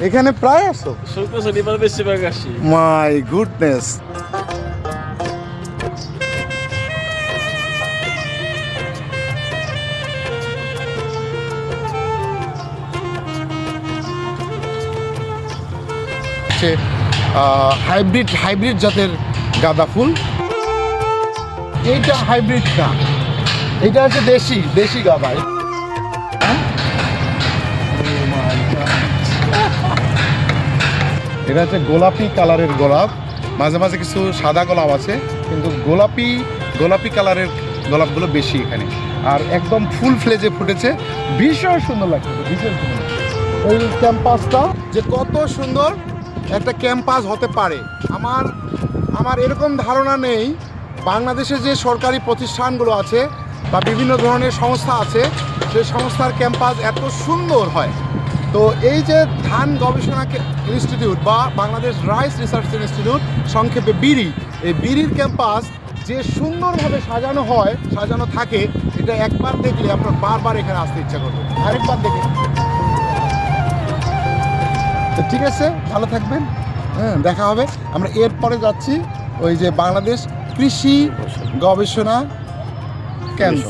এখানে প্রায় আসো? শনিবার বেশিরভাগ আসি। My goodness. হাইব্রিড জাতের গাঁদা ফুল। এইটা হাইব্রিড না, এটা হচ্ছে দেশি গাঁদা। এটা হচ্ছে গোলাপি কালারের গোলাপ, মাঝে মাঝে কিছু সাদা গোলাপ আছে, কিন্তু গোলাপি কালারের গোলাপগুলো বেশি এখানে। আর একদম ফুল ফ্লেজে ফুটেছে, ভীষণ সুন্দর লাগছে, ভীষণ সুন্দর। এই ক্যাম্পাসটা যে কত সুন্দর একটা ক্যাম্পাস হতে পারে, আমার এরকম ধারণা নেই। বাংলাদেশে যে সরকারি প্রতিষ্ঠানগুলো আছে বা বিভিন্ন ধরনের সংস্থা আছে, সেই সংস্থার ক্যাম্পাস এত সুন্দর হয়। তো এই যে ধান গবেষণা ইনস্টিটিউট বা বাংলাদেশ রাইস রিসার্চ ইনস্টিটিউট, সংক্ষেপে বিরি, এই বিরির ক্যাম্পাস যে সুন্দরভাবে সাজানো থাকে, এটা একবার দেখলে আপনার বারবার এখানে আসতে ইচ্ছা করবে, আরেকবার দেখে। তো ঠিক আছে, ভালো থাকবেন, হ্যাঁ, দেখা হবে। আমরা এরপরে যাচ্ছি ওই যে বাংলাদেশ কৃষি গবেষণা কেন্দ্র।